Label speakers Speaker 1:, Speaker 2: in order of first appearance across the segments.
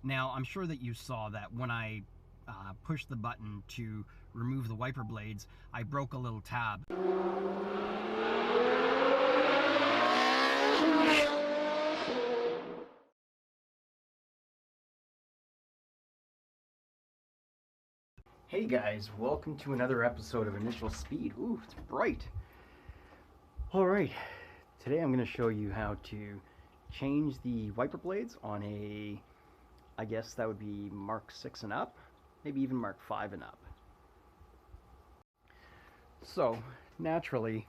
Speaker 1: Now, I'm sure that you saw that when I pushed the button to remove the wiper blades, I broke a little tab. Hey guys, welcome to another episode of Initial Speed. Ooh, it's bright. Alright, today I'm going to show you how to change the wiper blades on a, I guess that would be Mark 6 and up, maybe even Mark 5 and up. So, naturally,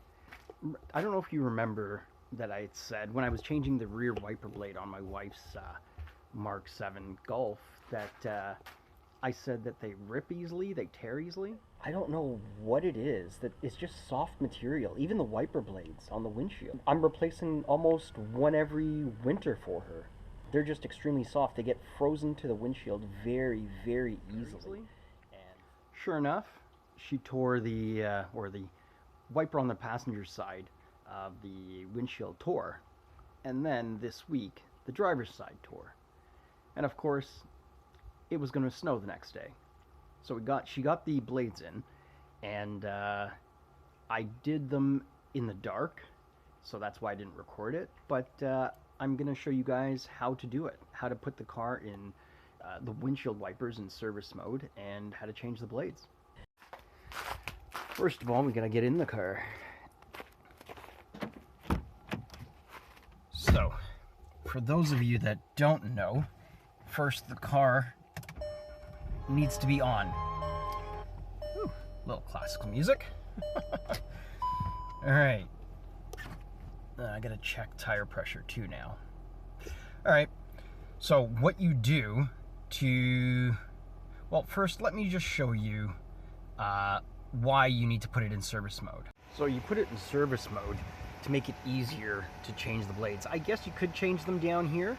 Speaker 1: I don't know if you remember that I had said when I was changing the rear wiper blade on my wife's Mark 7 Golf that I said that they rip easily, they tear easily.
Speaker 2: I don't know what it is, that it's just soft material, even the wiper blades on the windshield. I'm replacing almost one every winter for her. They're just extremely soft. They get frozen to the windshield very, very easily.
Speaker 1: And sure enough, she tore the wiper on the passenger side of the windshield tore. And then this week, the driver's side tore. And of course, it was going to snow the next day. So she got the blades in, and I did them in the dark, so that's why I didn't record it. But I'm going to show you guys how to do it, how to put the car in the windshield wipers in service mode, and how to change the blades. First of all, we got to get in the car. So, for those of you that don't know, first the car needs to be on. Ooh, little classical music. Alright. I gotta check tire pressure too now. Alright, so what you do to... Well, first let me just show you why you need to put it in service mode. So you put it in service mode to make it easier to change the blades. I guess you could change them down here,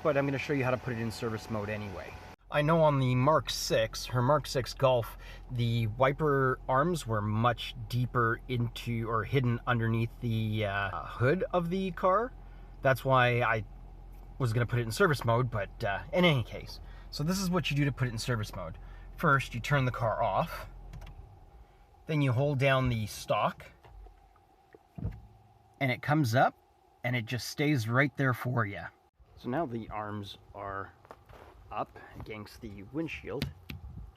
Speaker 1: but I'm going to show you how to put it in service mode anyway. I know on the Mark 6, her Mark 6 Golf, the wiper arms were much deeper into or hidden underneath the hood of the car. That's why I was going to put it in service mode, but in any case. So this is what you do to put it in service mode. First, you turn the car off. Then you hold down the stock. And it comes up, and it just stays right there for you. So now the arms are up against the windshield.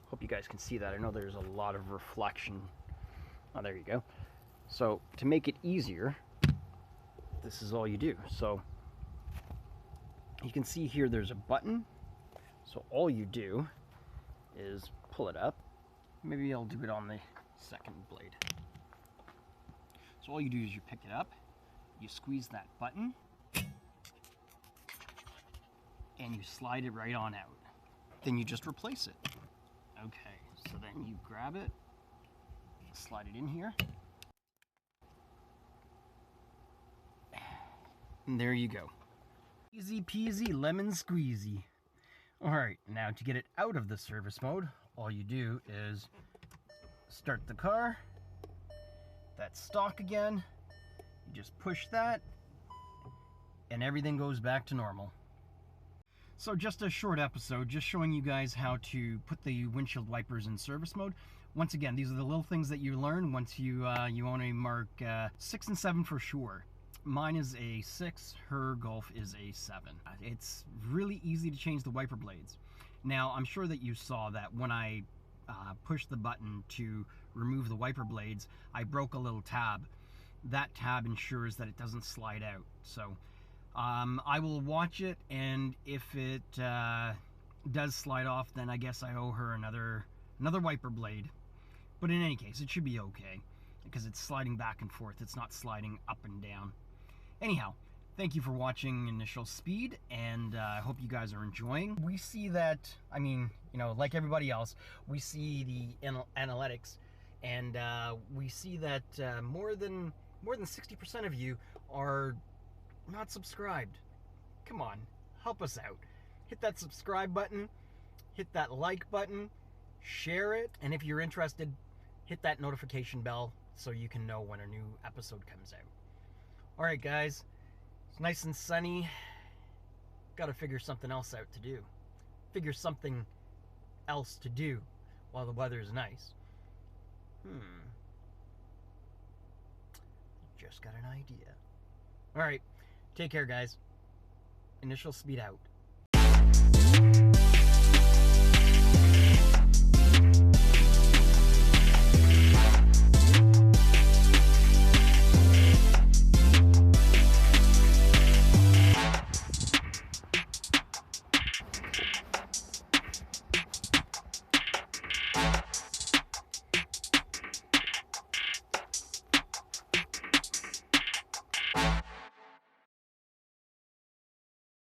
Speaker 1: Hope you guys can see that. I know there's a lot of reflection. Oh, there you go. So to make it easier, this is all you do. So you can see here there's a button. So all you do is pull it up. Maybe I'll do it on the second blade. So all you do is you pick it up, you squeeze that button, and you slide it right on out. Then you just replace it. Okay, so then you grab it, slide it in here, and there you go. Easy peasy lemon squeezy. Alright, now to get it out of the service mode, all you do is start the car, that's stock again, you just push that, and everything goes back to normal. So just a short episode, just showing you guys how to put the windshield wipers in service mode. Once again, these are the little things that you learn once you own a Mark 6 and 7 for sure. Mine is a 6, her Golf is a 7. It's really easy to change the wiper blades. Now, I'm sure that you saw that when I pushed the button to remove the wiper blades, I broke a little tab. That tab ensures that it doesn't slide out. So I will watch it, and if it does slide off, then I guess I owe her another wiper blade. But in any case, it should be okay, because it's sliding back and forth. It's not sliding up and down. Anyhow, thank you for watching Initial Speed, and I hope you guys are enjoying. We see that, I mean, you know, like everybody else, we see the analytics, and we see that more than 60% of you are not subscribed. Come on, help us out. Hit that subscribe button, hit that like button, share it, and if you're interested, hit that notification bell so you can know when a new episode comes out. Alright guys, it's nice and sunny. Gotta figure something else out to do. figure something else to do while the weather is nice. Just got an idea. All right, take care, guys. Initial speed out.